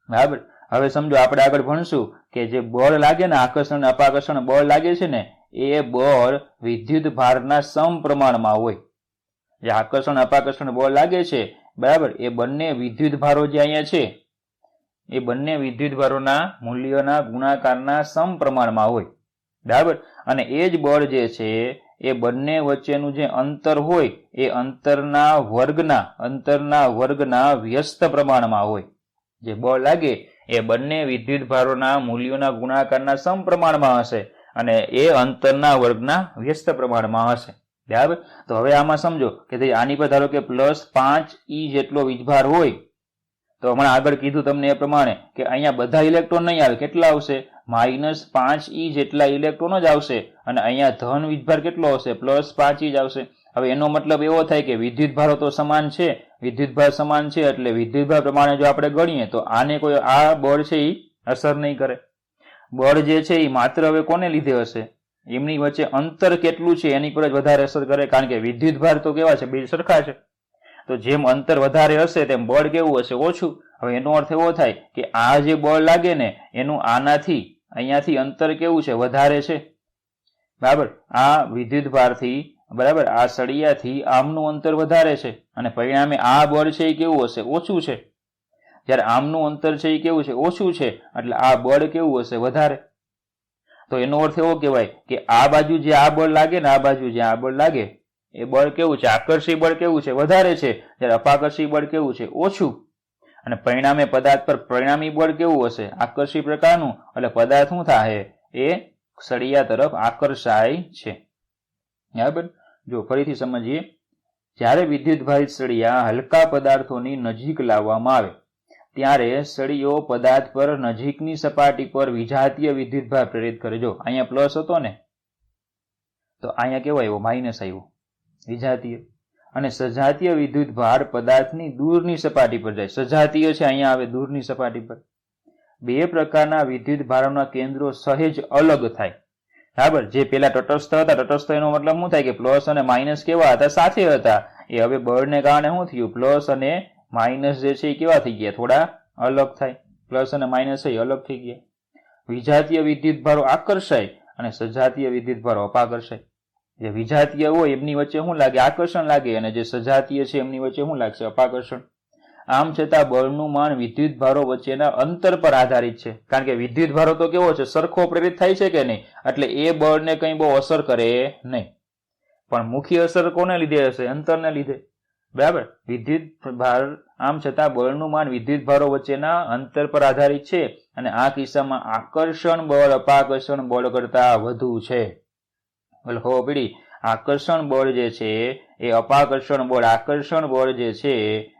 બરાબર. હવે સમજો આપણે આગળ ભણશું કે જે બળ લાગે ને, આકર્ષણ અપાકર્ષણ બળ લાગે છે ને, એ બળ વિદ્યુત ભારના સમપ્રમાણમાં હોય. જે આકર્ષણ અપાકર્ષણ બળ લાગે છે બરાબર એ બંને વિદ્યુત ભારો જે અહીંયા છે એ બંને વિદ્યુત ભારોના મૂલ્યોના ગુણાકારના સમપ્રમાણમાં હોય. બરાબર. અને એ જ બળ જે છે એ બંને વચ્ચેનું જે અંતર હોય એ અંતરના વર્ગના વ્યસ્ત પ્રમાણમાં હોય. જે બળ લાગે એ બંને વિદ્યુત ભારોના મૂલ્યોના ગુણાકારના સમપ્રમાણમાં હશે અને એ અંતરના વર્ગના વ્યસ્ત પ્રમાણમાં હશે. બરાબર. તો હવે આમાં સમજો કે આની પર ધારો કે +5 E જેટલો વીજભાર હોય તો હમણાં આગળ કીધું તમને એ પ્રમાણે કે અહીંયા બધા ઇલેક્ટ્રોન નહીં આવે, કેટલા આવશે, -5 E જેટલા ઇલેક્ટ્રોન જ આવશે, અને અહીંયા ધન વીજભાર કેટલો આવશે, +5 E જ આવશે. હવે એનો મતલબ એવો થાય કે વિદ્યુત ભારો તો સમાન છે, વિદ્યુત ભાર સમાન છે એટલે વિદ્યુત ભાર પ્રમાણે જો આપણે ગણીએ તો આને કોઈ આ બળ છે એ અસર નહીં કરે. બળ જે છે એ માત્ર હવે કોને લીધે હશે, એમની વચ્ચે અંતર કેટલું છે એની પર જ વધારે અસર કરે, કારણ કે વિદ્યુત ભાર તો કેવા છે, બે સરખા છે. તો જેમ અંતર વધારે હશે તેમ બળ કેવું હશે, ઓછું. હવે એનો અર્થ એવો થાય કે આ જે બળ લાગે ને એનું આનાથી અહીંયાથી અંતર કેવું છે, વધારે છે. બરાબર. આ વિદ્યુત ભારથી બરાબર આ સળિયાથી આમનું અંતર વધારે છે અને પરિણામે આ બળ છે એ કેવું હશે, ઓછું છે. જ્યારે આમનું અંતર છે એ કેવું છે, ઓછું છે, એટલે આ બળ કેવું હશે, વધારે. તો એનો અર્થ એવો કહેવાય કે આ બાજુ જે આ બળ લાગે ને, આ બાજુ જે આ બળ લાગે એ બળ કેવું છે, આકર્ષી બળ કેવું છે, વધારે છે, જ્યારે અપાકર્ષી બળ કેવું છે, ઓછું. અને પરિણામે પદાર્થ પર પરિણામી બળ કેવું હશે, આકર્ષી પ્રકારનું. એટલે પદાર્થ શું થાય, એ સળિયા તરફ આકર્ષાય છે. બરાબર. જો ફરીથી સમજીએ, જ્યારે વિદ્યુત ભારિત સળિયા હલકા પદાર્થોની નજીક લાવવામાં આવે ત્યારે સળિયો પદાર્થ પર નજીકની સપાટી પર વિજાતીય વિદ્યુત ભાર પ્રેરિત કરે. જો અહીંયા પ્લસ હતો ને તો અહીંયા કેવો આવ્યો, માઇનસ આવ્યો, વિજાતીય. અને સજાતીય વિદ્યુત ભાર પદાર્થની દૂરની સપાટી પર જાય. સજાતીય છે અહીંયા આવે દૂરની સપાટી પર. બે પ્રકારના વિદ્યુત ભારોના કેન્દ્રો સહેજ અલગ થાય. બરાબર. જે પેલા તટસ્થ હતા, તટસ્થ એનો મતલબ શું થાય કે પ્લસ અને માઇનસ કેવા હતા, સાથે હતા. એ હવે બળને કારણે શું થયું, પ્લસ અને માઇનસ જે છે એ કેવા થઈ ગયા, થોડા અલગ થાય. પ્લસ અને માઇનસ એ અલગ થઈ ગયા. વિજાતીય વિદ્યુત ભારો આકર્ષાય અને સજાતીય વિદ્યુત ભારો અપાકર્ષાય. જે વિજાતીય હોય એમની વચ્ચે શું લાગે, આકર્ષણ લાગે, અને જે સજાતીય છે એમની વચ્ચે શું લાગશે, અપાકર્ષણ. આમ છતાં બળનું માન વિદ્યુત ભારો વચ્ચેના અંતર પર આધારિત છે, કારણ કે વિદ્યુત ભારો તો કેવો છે, સરખો પ્રેરિત થાય છે કે નહીં, એટલે એ બળને કંઈ બહુ અસર કરે નહીં. પણ મુખ્ય અસર કોને લીધે હશે, અંતરને લીધે. બરાબર. વિદ્યુત ભાર આમ છતાં બળનું માન વિદ્યુત ભારો વચ્ચેના અંતર પર આધારિત છે અને આ કિસ્સામાં આકર્ષણ બળ અપાકર્ષણ બળ કરતા વધુ છે. એટલે ખબર પડી, આકર્ષણ બળ જે છે એ અપાકર્ષણ બળ, આકર્ષણ બળ જે છે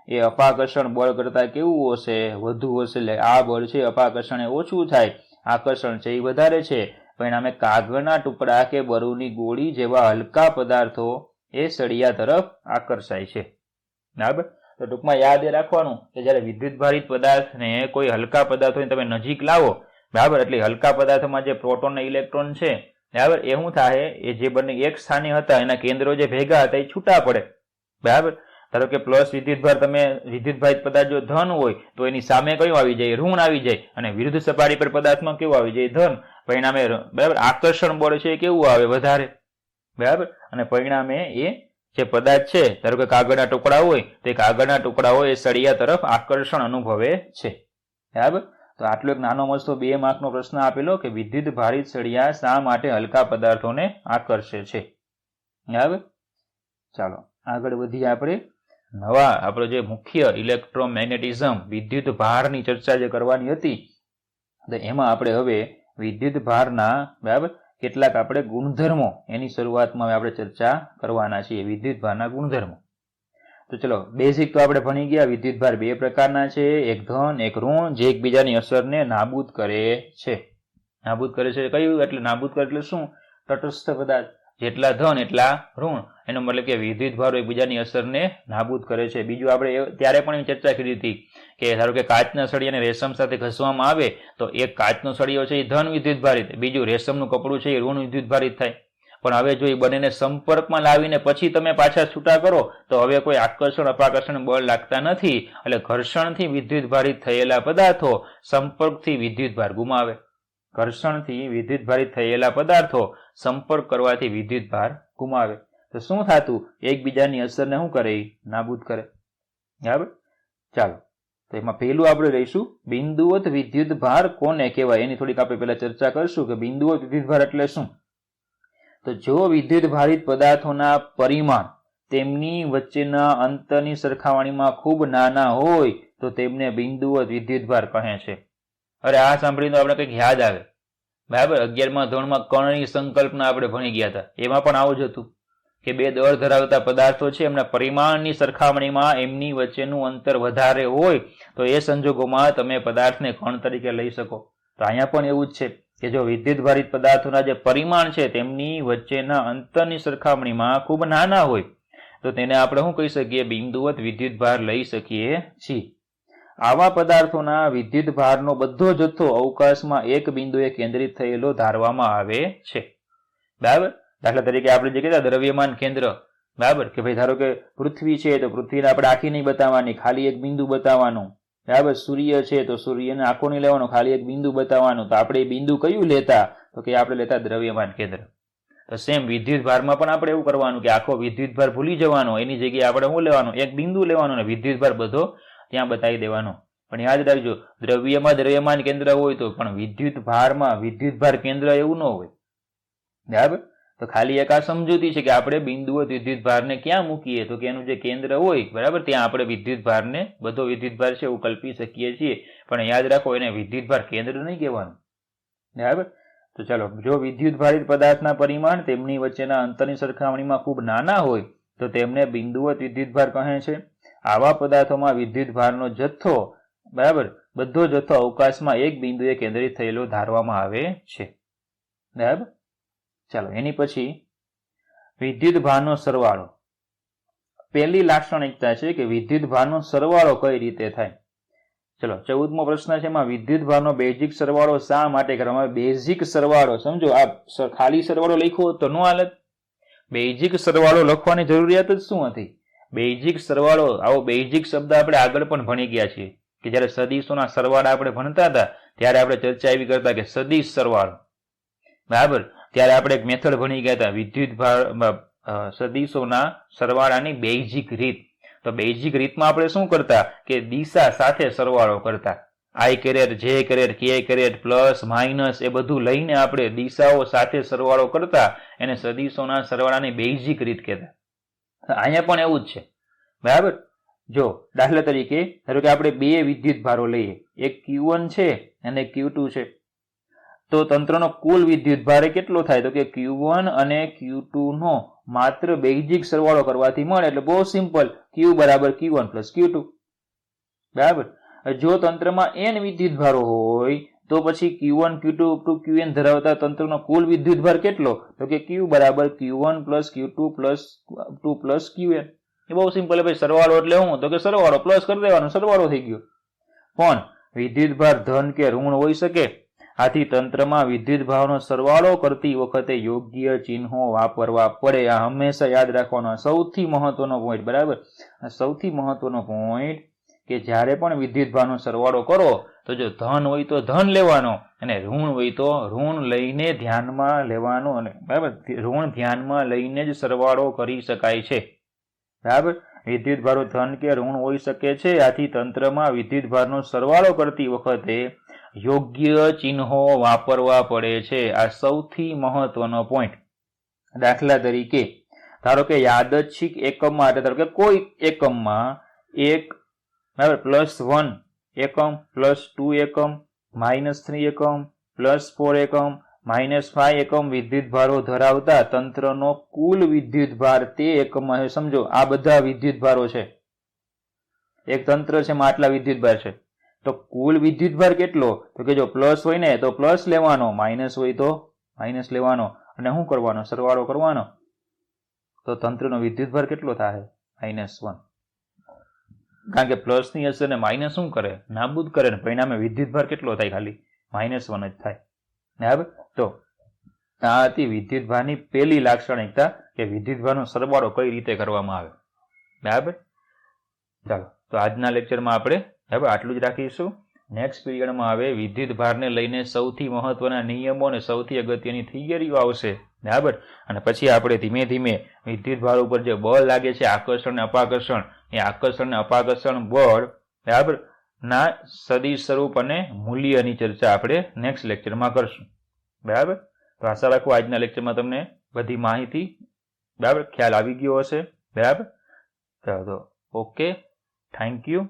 એ અપાકર્ષણ બળ કરતા કેવું હશે? વધુ હશે. એટલે આ બળ છે અપાકર્ષણ એ ઓછું થાય, આકર્ષણ છે એ વધારે છે. પરિણામે કાગળના ટુકડા કે બરુની ગોળી જેવા હલકા પદાર્થો એ સળિયા તરફ આકર્ષાય છે. બરાબર. તો ટૂંકમાં યાદ એ રાખવાનું કે જયારે વિદ્યુત ભારિત પદાર્થને કોઈ હલકા પદાર્થોને તમે નજીક લાવો, બરાબર, એટલે હલકા પદાર્થમાં જે પ્રોટોન અને ઇલેક્ટ્રોન છે, બરાબર, એ શું થાય? એ જે બંને એક સ્થાને હતા એના કેન્દ્રો જે ભેગા હતા એ છૂટા પડે. બરાબર. ધારો કે પ્લસ વિદ્યુતભાર, તમે વિદ્યુતભારિત પદાર્થ જો ધન હોય તો એની સામે કયું આવી જાય? ઋણ આવી જાય. અને વિરુદ્ધ સપાટી પર પદાર્થમાં કેવું આવી જાય? ધન. પરિણામે બરાબર આકર્ષણ બળ છે કેવું આવે? વધારે. બરાબર. અને પરિણામે એ જે પદાર્થ છે, ધારો કે કાગળના ટુકડા હોય તો કાગળના ટુકડાઓ એ સળિયા તરફ આકર્ષણ અનુભવે છે. બરાબર. તો આટલો એક નાનો મસ્તો 2 માર્કનો પ્રશ્ન આપેલો કે વિદ્યુત ભારિત સળિયા શા માટે હલકા પદાર્થોને આકર્ષે છે. બરાબર. ચાલો આગળ વધીએ. આપણો જે મુખ્ય ઇલેક્ટ્રોમેગ્નેટિઝમ વિદ્યુત ભારની ચર્ચા જે કરવાની હતી, તો એમાં આપણે હવે વિદ્યુત ભારના બરાબર કેટલાક આપણે ગુણધર્મો એની શરૂઆતમાં આપણે ચર્ચા કરવાના છીએ. વિદ્યુત ભારના ગુણધર્મો. તો ચલો બેઝિક તો આપણે ભણી ગયા. વિદ્યુત ભાર 2 પ્રકારના છે, એક ધન એક ઋણ, જે એકબીજાની અસરને નાબૂદ કરે છે. નાબૂદ કરે છે કયું? એટલે નાબૂદ કરે એટલે શું? તટસ્થ પદાર્થ જેટલા ધન એટલા ઋણ, એનો મતલબ કે વિદ્યુત ભારો એકબીજાની અસરને નાબૂદ કરે છે. બીજું આપણે ત્યારે પણ ચર્ચા કરી હતી કે ધારો કે કાચના સળિયાને રેશમ સાથે ઘસવામાં આવે તો એક કાચનો સળિયો છે એ ધન વિદ્યુત ભારિત, બીજું રેશમનું કપડું છે એ ઋણ વિદ્યુત ભારિત થાય. પણ હવે જો એ બંનેને સંપર્કમાં લાવીને પછી તમે પાછા છૂટા કરો તો હવે કોઈ આકર્ષણ અપાકર્ષણ બળ લાગતા નથી. એટલે ઘર્ષણથી વિદ્યુત ભારિત થયેલા પદાર્થો સંપર્કથી વિદ્યુત ભાર ગુમાવે. ઘર્ષણથી વિદ્યુત ભારિત થયેલા પદાર્થો સંપર્ક કરવાથી વિદ્યુત ભાર ગુમાવે. તો શું થતું? એકબીજાની અસરને શું કરે? નાબૂદ કરે. બરાબર. ચાલો તો એમાં પહેલું આપણે રહીશું બિંદુવત વિદ્યુત ભાર કોને કહેવાય એની થોડીક આપણે પહેલા ચર્ચા કરશું કે બિંદુવત વિદ્યુત ભાર એટલે શું. તો જો વિદ્યુત ભારિત પદાર્થોના પરિમાણ તેમની વચ્ચેના અંતરની સરખામણીમાં ખૂબ નાના હોય તો તેમને બિંદુવત વિદ્યુત ભાર કહે છે. અરે આ સાંભળીને આપણે કંઈક યાદ આવે. બરાબર. 11મા ધોરણમાં કણની સંકલ્પના આપણે ભણી ગયા હતા. એમાં પણ આવું જ હતું કે 2 દળ ધરાવતા પદાર્થો છે, એમના પરિમાણની સરખામણીમાં એમની વચ્ચેનું અંતર વધારે હોય તો એ સંજોગોમાં તમે પદાર્થને કણ તરીકે લઈ શકો. તો અહીંયા પણ એવું જ છે કે જો વિદ્યુત ભારિત પદાર્થોના જે પરિમાણ છે તેમની વચ્ચેના અંતરની સરખામણીમાં ખૂબ નાના હોય તો તેને આપણે શું કહી શકીએ? બિંદુવત વિદ્યુત ભાર લઈ શકીએ છીએ. આવા પદાર્થોના વિદ્યુત ભારનો બધો જથ્થો અવકાશમાં એક બિંદુએ કેન્દ્રિત થયેલો ધારવામાં આવે છે. બરાબર. દાખલા તરીકે આપણે જે કહેતા દ્રવ્યમાન કેન્દ્ર, બરાબર, કે ભાઈ ધારો કે પૃથ્વી છે તો પૃથ્વીને આપણે આખી નહીં બતાવવાની, ખાલી એક બિંદુ બતાવવાનું. બરાબર. સૂર્ય છે તો સૂર્યને આખો નહીં લેવાનો, ખાલી એક બિંદુ બતાવવાનું. તો આપણે એ બિંદુ કયું લેતા? તો કે આપણે લેતા દ્રવ્યમાન કેન્દ્ર. તો સેમ વિદ્યુત ભારમાં પણ આપણે એવું કરવાનું કે આખો વિદ્યુત ભાર ભૂલી જવાનો, એની જગ્યાએ આપણે શું લેવાનું? એક બિંદુ લેવાનું ને વિદ્યુત ભાર બધો ત્યાં બતાવી દેવાનો. પણ યાદ રાખજો, દ્રવ્યમાં દ્રવ્યમાન કેન્દ્ર હોય તો પણ વિદ્યુત ભારમાં વિદ્યુત ભાર કેન્દ્ર એવું ન હોય. બરાબર. તો ખાલી એક આ સમજૂતી છે કે આપણે બિંદુવત વિદ્યુત ભારને ક્યાં મૂકીએ તો કે એનું જે કેન્દ્ર હોય, બરાબર, ત્યાં આપણે વિદ્યુત ભારને બધો વિદ્યુત ભાર છે એવું કલ્પી શકીએ છીએ. પણ યાદ રાખો, એને વિદ્યુત ભાર કેન્દ્ર નહીં કહેવાનું. બરાબર. તો ચાલો, જો વિદ્યુત ભારિત પદાર્થના પરિમાણ તેમની વચ્ચેના અંતરની સરખામણીમાં ખૂબ નાના હોય તો તેમને બિંદુવત વિદ્યુત ભાર કહે છે. આવા પદાર્થોમાં વિદ્યુત ભારનો જથ્થો, બરાબર, બધો જથ્થો અવકાશમાં એક બિંદુએ કેન્દ્રિત થયેલો ધારવામાં આવે છે. બરાબર. ચાલો એની પછી વિદ્યુત ભારનો સરવાળો. પહેલી લાક્ષણિકતા છે કે વિદ્યુત ભારનો સરવાળો કઈ રીતે થાય. ચલો 14મો પ્રશ્ન છે, એમાં વિદ્યુત ભારનો બેઝિક સરવાળો શા માટે કરવામાં આવે? બેઝિક સરવાળો સમજો, આ ખાલી સરવાળો લખ્યો તો નો હાલત. બેઝિક સરવાળો લખવાની જરૂરિયાત જ શું હતી? બેઝિક સરવાળો, આવો બેઝિક શબ્દ આપણે આગળ પણ ભણી ગયા છીએ કે જ્યારે સદીશોના સરવાળા આપણે ભણતા હતા ત્યારે આપણે ચર્ચા એવી કરતા કે સદીશ સરવાળો. બરાબર. ત્યારે આપણે એક મેથડ ભણી ગયા હતા વિદ્યુત ભાર સદીશોના સરવાળાની બેઝિક રીત. તો બેઝિક રીતમાં આપણે શું કરતા કે દિશા સાથે સરવાળો કરતા. આઈ કેરેટ, જે કેરેટ, કે કેરેટ, પ્લસ માઇનસ એ બધું લઈને આપણે દિશાઓ સાથે સરવાળો કરતા. એને સદીશોના સરવાળાની બેઝિક રીત કહેતા. અહીંયા પણ એવું જ છે. બરાબર. જો દાખલા તરીકે ધારો કે આપણે બે વિદ્યુત ભારો લઈએ, એક Q1 છે અને Q2 છે, તો તંત્રનો કુલ વિદ્યુત ભાર કેટલો થાય? તો કે Q1 અને Q2 નો માત્ર બેઝિક સરવાળો કરવાથી મળે. એટલે બહુ સિમ્પલ, Q બરાબર Q1 પ્લસ Q2. બરાબર. જો તંત્રમાં n વિદ્યુત ભારો હોય તો પછી Q1 Q2 ટુ Qn ધરાવતા તંત્રનો કુલ વિદ્યુત ભાર કેટલો? તો કે Q બરાબર Q1 plus Q2 plus 2 plus Qn. એ બહુ સિમ્પલ. ભાઈ સરવાળો એટલે શું? તો કે સરવાળો પ્લસ કરી દેવાનો, સરવાળો થઈ ગયો. પણ વિદ્યુત ભાર ધન કે ઋણ હોઈ શકે. આથી તંત્રમાં વિદ્યુત ભારનો સરવાળો કરતી વખતે યોગ્ય ચિહ્નો વાપરવા પડે. આ હંમેશા યાદ રાખવાનો સૌથી મહત્વનો પોઈન્ટ. બરાબર. સૌથી મહત્વનો પોઈન્ટ કે જ્યારે પણ વિદ્યુત ભારનો સરવાળો કરો તો જો ધન હોય તો ધન લેવાનો અને ઋણ હોય તો ઋણ લઈને ધ્યાનમાં લેવાનો. અને બરાબર, ઋણ ધ્યાનમાં લઈને જ સરવાળો કરી શકાય છે. બરાબર. વિદ્યુત ભારો ધન કે ઋણ હોઈ શકે છે. આથી તંત્રમાં વિદ્યુત ભારનો સરવાળો કરતી વખતે યોગ્ય ચિહ્નો વાપરવા પડે છે. આ સૌથી મહત્વનો પોઈન્ટ. દાખલા તરીકે ધારો કે યાદચ્છિક એકમમાં, ધારો કે કોઈ એકમમાં એક બરાબર +1 એકમ, +2 એકમ, -3 એકમ, +4 એકમ, -5 એકમ વિદ્યુત ભારો ધરાવતા તંત્રનો કુલ વિદ્યુત ભાર તે એકમમાં, સમજો આ બધા વિદ્યુત ભારો છે, એક તંત્ર છે, આટલા વિદ્યુત ભાર છે, તો કુલ વિદ્યુત ભાર કેટલો? તો કે જો પ્લસ હોય ને તો પ્લસ લેવાનો, માઇનસ હોય તો માઇનસ લેવાનો, અને શું કરવાનો? સરવાળો કરવાનો. તો તંત્રનો વિદ્યુત ભાર કેટલો થાય? -1. કારણ કે પ્લસ ની અસર ને માઇનસ શું કરે? નાબૂદ કરે. ને પરિણામે વિદ્યુત ભાર કેટલો થાય? ખાલી -1 જ થાય. બરાબર. તો આ હતી વિદ્યુત ભારની પહેલી લાક્ષણિકતા કે વિદ્યુત ભારનો સરવાળો કઈ રીતે કરવામાં આવે. બરાબર. ચાલો, તો આજના લેક્ચરમાં આપણે બરાબર આટલું જ રાખીશું. નેક્સ્ટ પીરિયડમાં આવે વિદ્યુત ભારને લઈને સૌથી મહત્વના નિયમો અને સૌથી અગત્યની થિયરીઓ આવશે. બરાબર. અને પછી આપણે ધીમે ધીમે વિદ્યુત ભાર ઉપર જે બળ લાગે છે, આકર્ષણ અને અપાકર્ષણ, એ આકર્ષણ અને અપાકર્ષણ બળ બરાબર ના સદિશ સ્વરૂપ અને મૂલ્યની ચર્ચા આપણે નેક્સ્ટ લેક્ચરમાં કરશું. બરાબર. તો આશા રાખું આજના લેક્ચરમાં તમને બધી માહિતી બરાબર ખ્યાલ આવી ગયો હશે. બરાબર. તો ઓકે, થેન્ક યુ.